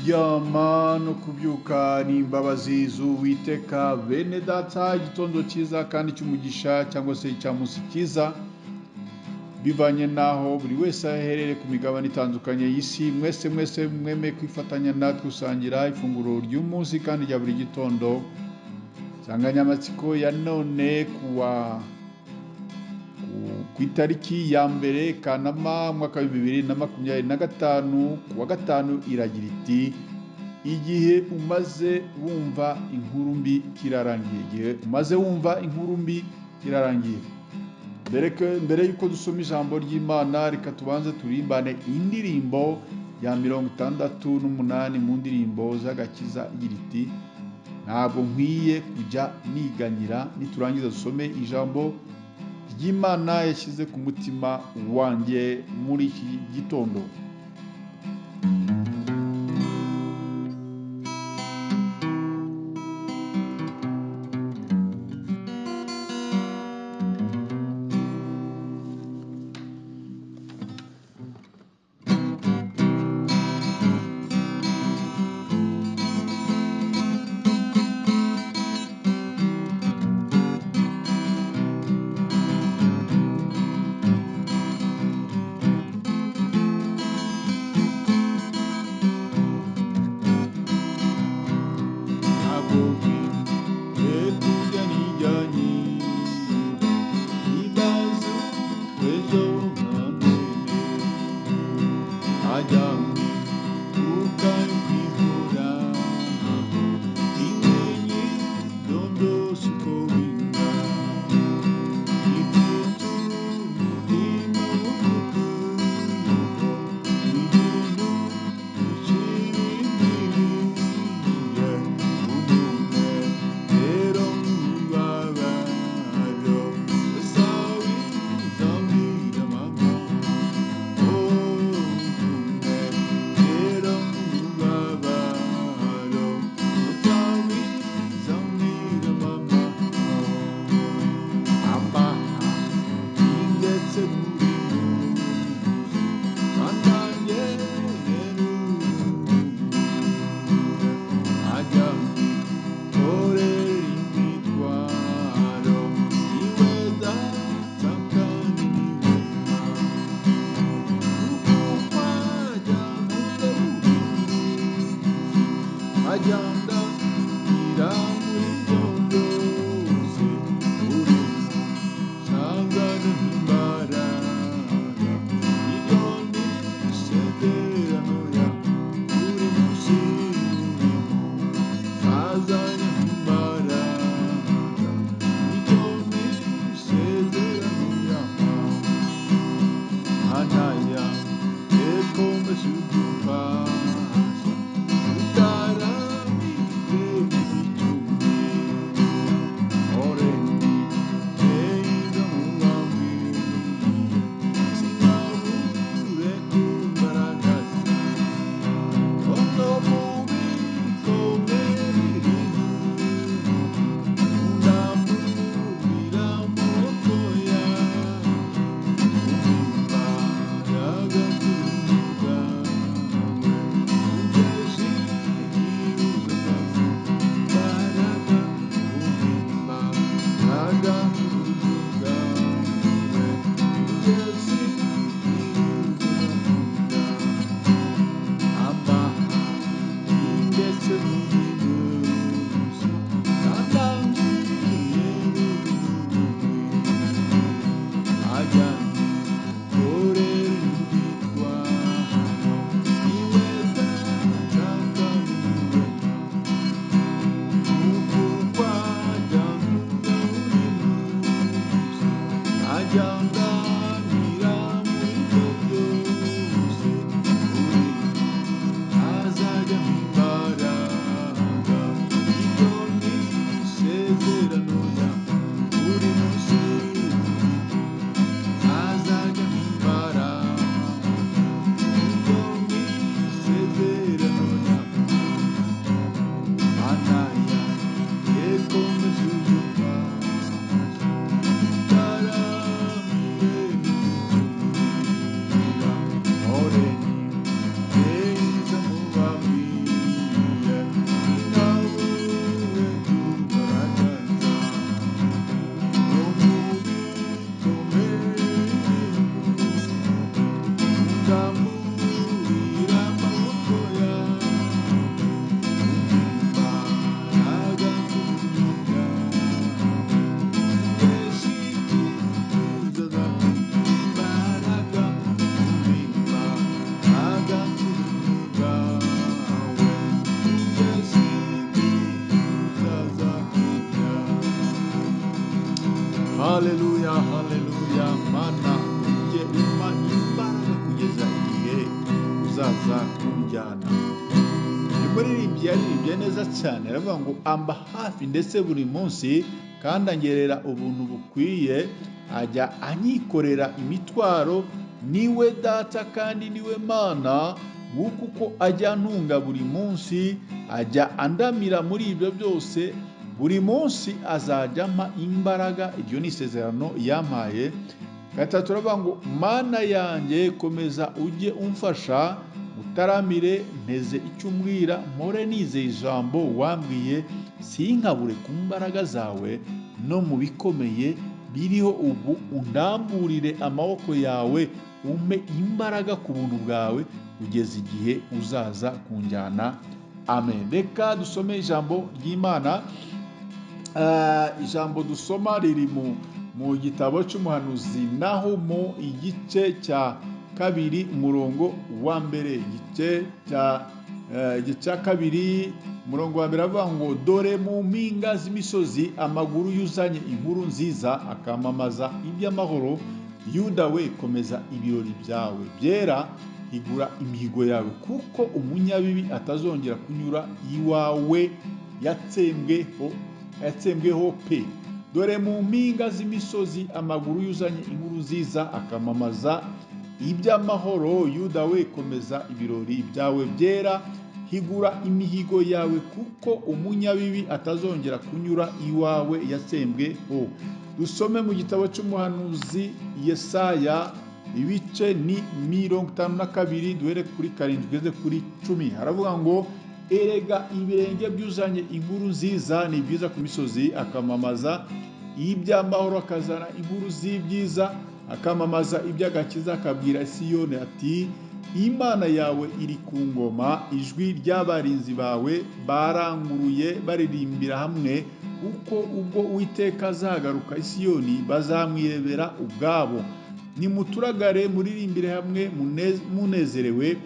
Kuryama no kubyuka ni imbabazi z'Uwiteka. Bene data, igitondo cyiza kandi cy'umugisha cyangwa se icyamunsi cyiza, bivanye n'aho buri wese aherereye ku migabane itandukanye y'isi. Mwese mwemeye kwifatanya natwe gusangira ifunguro ry'umunsi kandi rya buri gitondo. Insanganyamatsiko ya none ku itariki ya mbere Kanama umwaka wa 2025 kuwa gatanu iragira iti: igihe umaze wumva inkuru mbi kirarangiye. Igihe umaze wumva inkuru mbi kirarangiye. Mbere yuko dusoma ijambo ry'Imana, reka tubanze turimbane indirimbo ya 68 mu ndirimbo z'agakiza igira iti: ntabwo nkwiye kujya niganyira. Niturangiza dusome ijambo ry'Imana yashyize ku mutima wanjye muri iki gitondo. haleluya, haleluya. Mana ujye umpa imbaraga kugeza igihe uzaza kunjyana. Umuririmbyi yaririmbye neza cyane, aravuga ngo amba hafi ndetse buri munsi kandi angerera ubuntu bukwiye, ajya anyikorera imitwaro, niwe data kandi niwe mana, nguko uko ajya antunga buri munsi, ajya andamira muri ibyo byose, buri munsi azajya ampa imbaraga. Iryo ni isezerano yampaye. Gatatu turavuga ngo mana yanjye komeza ujye umfasha, utaramire nteze icyo umbwira, mpore nizeye ijambo wambwiye, sinkabure ku mbaraga zawe, no mu bikomeye biriho ubu undamburire amaboko yawe, umpe imbaraga ku buntu bwawe kugeza igihe uzaza kunjyana. Amen. Reka dusome ijambo ry'Imana. Ijambo dusoma riri mu gitabo cy'umuhanuzi Nahumu, igice cya kabiri umurongo wa mbere. Igice cya kabiri umurongo wa mbere avuga ngo dore mu mpinga z'imisozi amaguru yuzanye inkuru nziza, akamamaza iby'amahoro. Yuda we komeza ibirori byawe byera, higura imihigo yawe, kuko umunyabibi atazongera kunyura iwawe yatsembweho pe. Dore mu mpinga z'imisozi amaguru yuzanye inkuru nziza, akamamaza iby'amahoro. Yuda we komeza ibirori byawe byera, higura imihigo yawe, kuko umunyabibi atazongera kunyura iwawe yatsembweho. Dusome mu gitabo cy'umuhanuzi Yesaya, ibice ni 52, duhere kuri 7 tugeze kuri 10. Haravuga ngo erega ibirenge byuzanye inkuru nziza ni byiza ku misozi, akamamaza iby'amahoro, akazana inkuru z'ibyiza, akamamaza iby'agakiza, akabwira Siyoni ati Imana yawe iri ku ngoma, ijwi ry'abarinzi bawe baranguruye baririmbira hamwe, kuko ubwo Uwiteka azagaruka i Siyoni bazamwirebera ubwabo. Nimuturagare muririmbire hamwe munezerewe,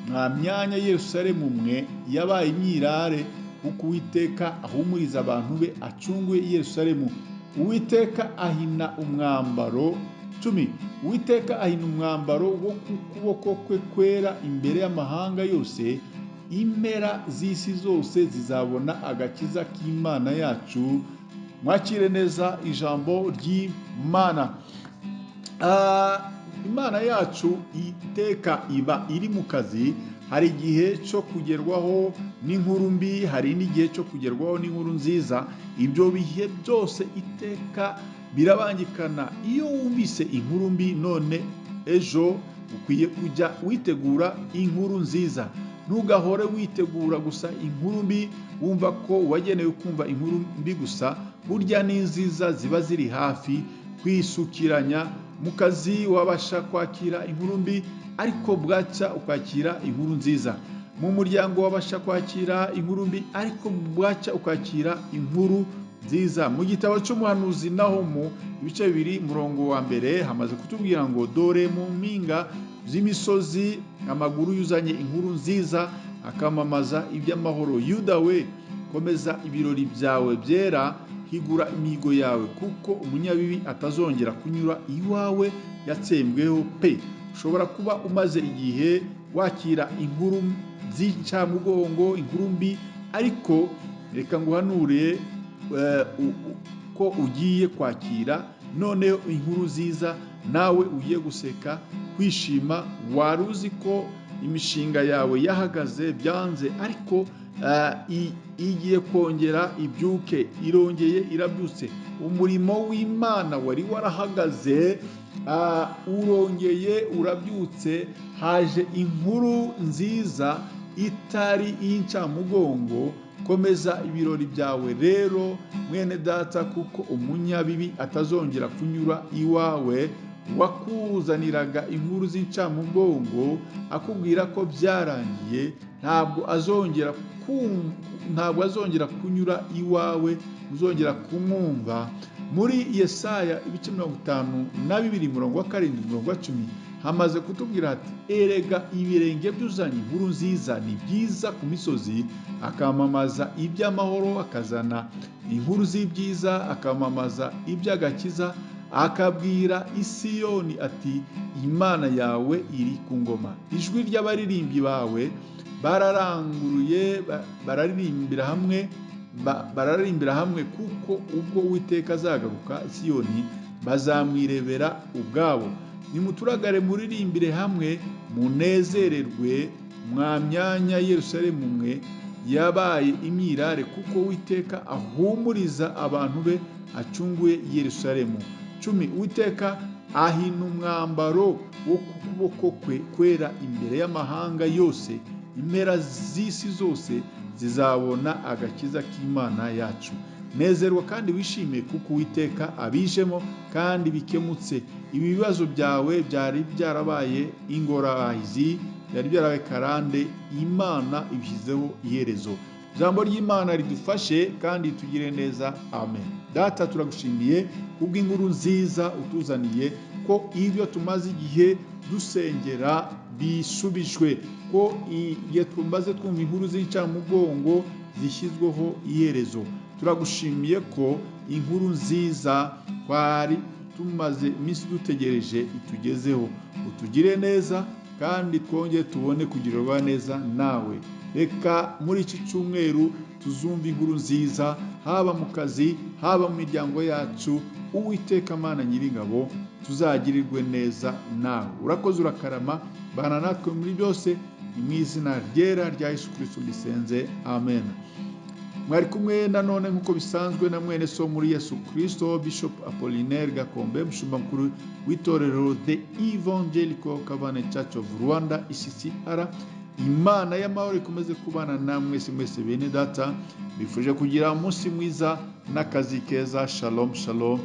nta myanya Yerusalemu mwe yabaye imyirare, kuko Uwiteka ahumuriza abantu be, acunguye Yerusalemu. Uwiteka ahina umwambaro 10. Uwiteka ahina umwambaro wo ku kuboko kwe kwera imbere y'amahanga yose, impera z'isi zose zizabona agakiza k'Imana yacu. Mwakire neza ijambo ry'Imana. Imana yacu iteka iba iri mu kazi. Hari igihe cyo kugerwaho n'inkuru mbi, hari n'igihe cyo kugerwaho n'inkuru nziza. Ibyo bihe byose iteka birabangikana. Iyo wumvise inkuru mbi none, ejo ukwiye kujya witegura inkuru nziza. Ntugahore witegura gusa inkuru mbi wumva ko wagenewe kumva inkuru mbi gusa. Burya n'inziza ziba ziri hafi kwisukiranya. Mu kazi wabasha kwakira inkuru mbi, ariko bwacya ukakira inkuru nziza. Mu muryango wabasha kwakira inkuru mbi, ariko bwacya ukakira inkuru nziza. Mu gitabo cy'umuhanuzi Nahumu, ibice 2 umurongo wa mbere, hamaze kutubwira ngo dore mu mpinga z'imisozi amaguru yuzanye inkuru nziza, akamamaza iby'amahoro. Yuda we komeza ibirori byawe byera, higura imihigo yawe, kuko umunyabibi atazongera kunyura iwawe yatsembweho pe. Ushobora kuba umaze igihe wakira inkuru z'incamugongo, inkuru mbi, ariko reka nguhanure ko ugiye kwakira noneho inkuru nziza, nawe ugiye guseka kwishima. Wari uzi ko imishinga yawe yahagaze byanze, ariko igiye kongera ibyuke, irongeye irabyutse. Umurimo w'Imana wari warahagaze, urongeye urabyutse. Haje inkuru nziza itari iy'incamugongo. Komeza ibirori byawe rero mwene data, kuko umunyabibi atazongera kunyura iwawe. Wakuzaniraga inkuru z'incamugongo akubwira ko byarangiye, ntabwo azongera kunyura iwawe, uzongera kumwumva. Muri Yesaya ibice 52 umurongo wa 7 umurongo wa 10 hamaze kutubwira ati erega ibirenge byuzanye inkuru nziza ni byiza ku misozi, akamamaza iby'amahoro, akazana inkuru z'ibyiza, akamamaza iby'agakiza, akabwira Isiyoni ati Imana yawe iri ku ngoma. Ijwi ry'abaririmbyi bawe bararanguruye bararirimbira hamwe kuko ubwo Uwiteka azagaruka Siyoni bazamwirebera ubwabo. Nimuturagare muririmbire hamwe munezererwe mwa myanya Yerusalemu mwe yabaye imyirare kuko Uwiteka ahumuriza abantu be acunguye Yerusalemu. 10 Uwiteka ahina umwambaro wo ku kuboko kwe kwera imbere y'amahanga yose, impera z'isi zose zizabona agakiza k'Imana yacu. Nezerwa kandi wishime kuko Uwiteka abijemo kandi bikemutse. Ibi bibazo byawe byari byarabaye ingorabahizi, byari byarabaye karande, Imana ibishyizeho iherezo. Ijambo ry'Imana ridufashe kandi tugire neza. Amen. Data, turagushimiye kubw'inkuru nziza utuzaniye, ko ibyo tumaze igihe dusengera bisubijwe, ko igihe tumaze twumva inkuru z'incamugongo zishyizweho iherezo. Turagushimiye ko inkuru nziza twari tumaze iminsi dutegereje itugezeho. Utugire neza kandi twongere tubone kugirirwa neza nawe. Reka muri iki cyumweru tuzumva inkuru nziza, haba mu kazi, haba mu miryango yacu. Uwiteka Mana Nyiringabo, tuzagirirwe neza nawe. Urakoze, urakarama, bana natwe muri byose, mu izina ryera rya Yesu Kristo bisenze. Amen. Mwari kumwe nanone nk'uko bisanzwe na mwene so muri Yesu Kristo, Bishop Apollinaire Gakombe, mushumba mukuru w'itorero The Evangelical Covenant Church of Rwanda ICCR. Imana y'amahoro ikomeze kubana namwe mwese bene data. Bifuje kugira umunsi mwiza n'akazi keza. Shalom shalom.